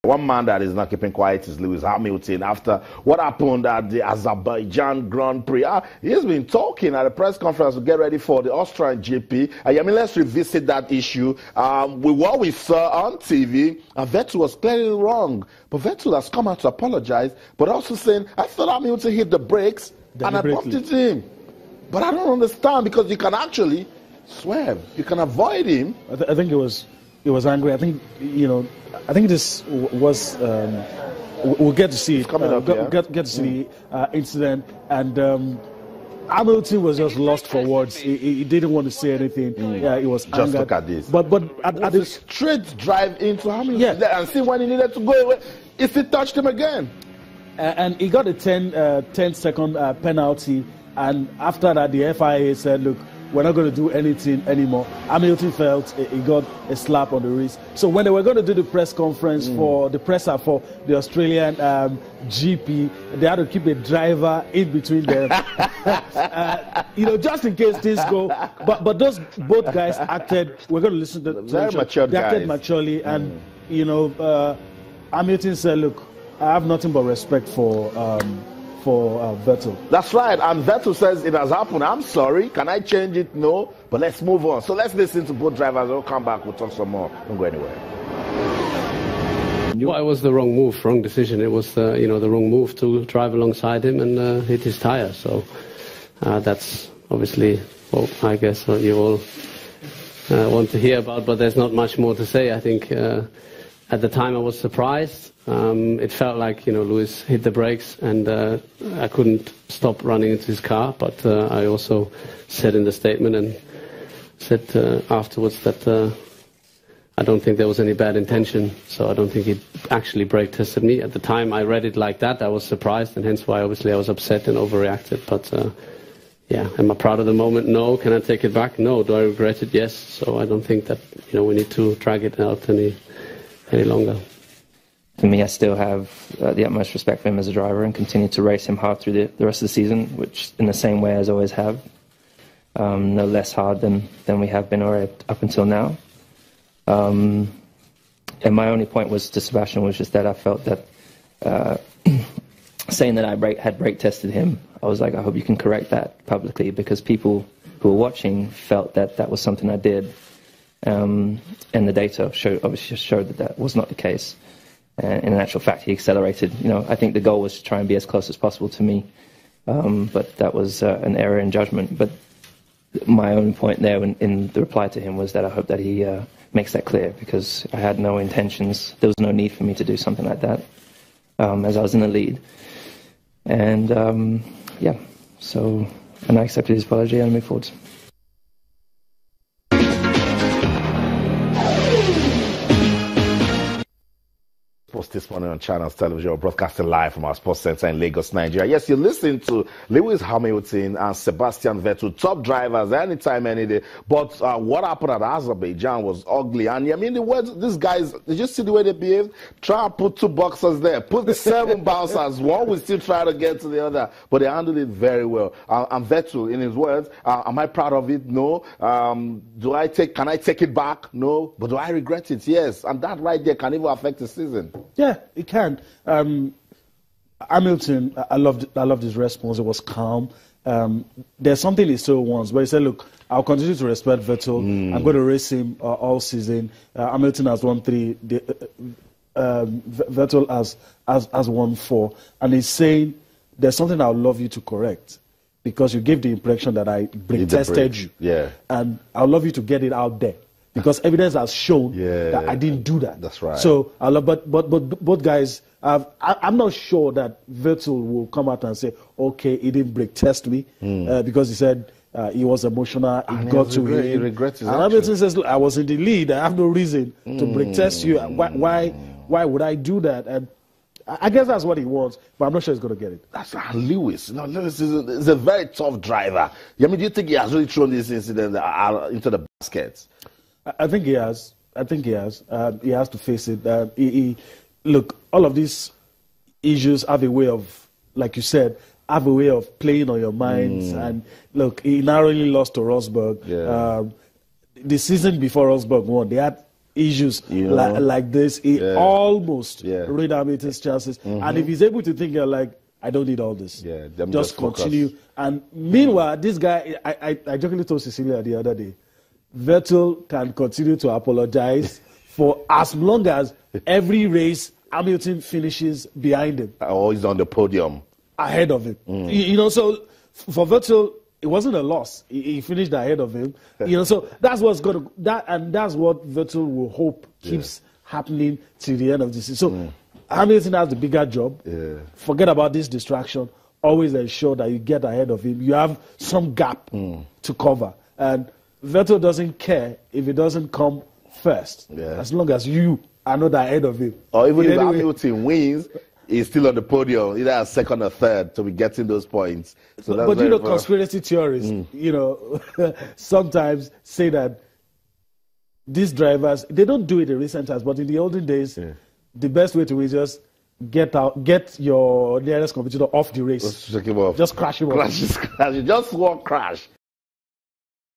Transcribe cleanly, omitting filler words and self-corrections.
One man that is not keeping quiet is Lewis Hamilton after what happened at the Azerbaijan Grand Prix. He's been talking at a press conference to get ready for the Austrian GP. I mean, let's revisit that issue. With what we saw on TV, Vettel was clearly wrong. But Vettel has come out to apologize, but also saying, I thought Hamilton hit the brakes and I bumped into him. But I don't understand, because you can actually swerve. You can avoid him. I think it was angry. I think, I think this was, we'll get to see it. Coming up, get to see the incident. And Hamilton was just lost for words. He didn't want to say anything. Yeah, he was just angered. Look at this. But at the straight drive into Hamilton, and see when he needed to go away, if he touched him again. And he got a 10-second penalty. And after that, the FIA said, look, we're not going to do anything anymore. Hamilton felt he got a slap on the wrist. So when they were going to do the press conference for the presser for the Australian GP, they had to keep a driver in between them, just in case things go. But those both guys acted. We're going to listen to very mature guys. They acted maturely, and Hamilton said, "Look, I have nothing but respect for Vettel." That's right, and Vettel says it has happened. I'm sorry. Can I change it? No, but let's move on. So let's listen to both drivers. We'll come back. We'll talk some more. Don't go anywhere. Well, it was the wrong move, wrong decision. It was the wrong move to drive alongside him and hit his tire. So that's obviously, I guess, what you all want to hear about. But there's not much more to say. I think at the time I was surprised. It felt like, Lewis hit the brakes and I couldn't stop running into his car. But I also said in the statement and said afterwards that I don't think there was any bad intention. So I don't think he actually brake tested me. At the time I read it like that. I was surprised, and hence why obviously I was upset and overreacted. But yeah, am I proud of the moment? No. Can I take it back? No. Do I regret it? Yes. So I don't think that we need to drag it out any longer. For me, I still have the utmost respect for him as a driver and continue to race him hard through the rest of the season, which in the same way as I always have. No less hard than we have been already up until now. And my only point was to Sebastian was just that I felt that saying that I had brake tested him, I was like, I hope you can correct that publicly, because people who were watching felt that was something I did. And the data obviously showed that was not the case. In actual fact, he accelerated. I think the goal was to try and be as close as possible to me, but that was an error in judgment. But my own point there in the reply to him was that I hope that he makes that clear, because I had no intentions. There was no need for me to do something like that, as I was in the lead. And and I accepted his apology and moved forward. Post this morning on Channels Television, broadcasting live from our sports center in Lagos, Nigeria. Yes, you're listening to Lewis Hamilton and Sebastian Vettel, top drivers anytime, any day. But what happened at Azerbaijan was ugly. And I mean, these guys, did you see the way they behaved? Try and put two boxers there, put the 7 bouncers. One will still try to get to the other, but they handled it very well. And Vettel, in his words, am I proud of it? No. Can I take it back? No. But do I regret it? Yes. And that right there can even affect the season. Yeah, it can. Hamilton, I loved his response. It was calm. There's something he said once, but he said, look, I'll continue to respect Vettel. I'm going to race him all season. Hamilton has won 3. Vettel has won 4. And he's saying, there's something I would love you to correct, because you gave the impression that I brake tested you. Yeah. And I would love you to get it out there, because evidence has shown that I didn't do that. That's right. So I love, but both guys, I'm not sure that Vettel will come out and say, okay, he didn't brake test me, because he said he was emotional. He got to him. He regrets his action. And Hamilton says, look, I was in the lead. I have no reason to brake test you. Why would I do that? And I guess that's what he wants, but I'm not sure he's going to get it. That's Lewis. Lewis is a very tough driver. I mean, do you think he has really thrown this incident into the basket? I think he has. He has to face it. Look, all of these issues have a way of, like you said, have a way of playing on your minds. And look, he narrowly lost to Rosberg. Yeah. The season before Rosberg won, they had issues like this, he almost read Hamilton's chances. And if he's able to think, like, I don't need all this. Just continue. And meanwhile, this guy, I jokingly told Cecilia the other day, Vettel can continue to apologize for as long as every race Hamilton finishes behind him. Or he's on the podium. Ahead of him. You know, so for Vettel, it wasn't a loss. He finished ahead of him. You know, so that's what's going to, that's what Vettel will hope keeps happening till the end of the season. So Hamilton has the bigger job. Forget about this distraction. Always ensure that you get ahead of him. You have some gap to cover. And Vettel doesn't care if it doesn't come first. As long as you are not ahead of him. Or even if Hamilton wins, he's still on the podium, either as second or third, to be getting those points. So that's but you know, conspiracy theories, you know, sometimes say that these drivers, they don't do it in recent times, but in the olden days, the best way to win is just get your nearest competitor off the race. Just check him off. Just crash him off. Just walk crash.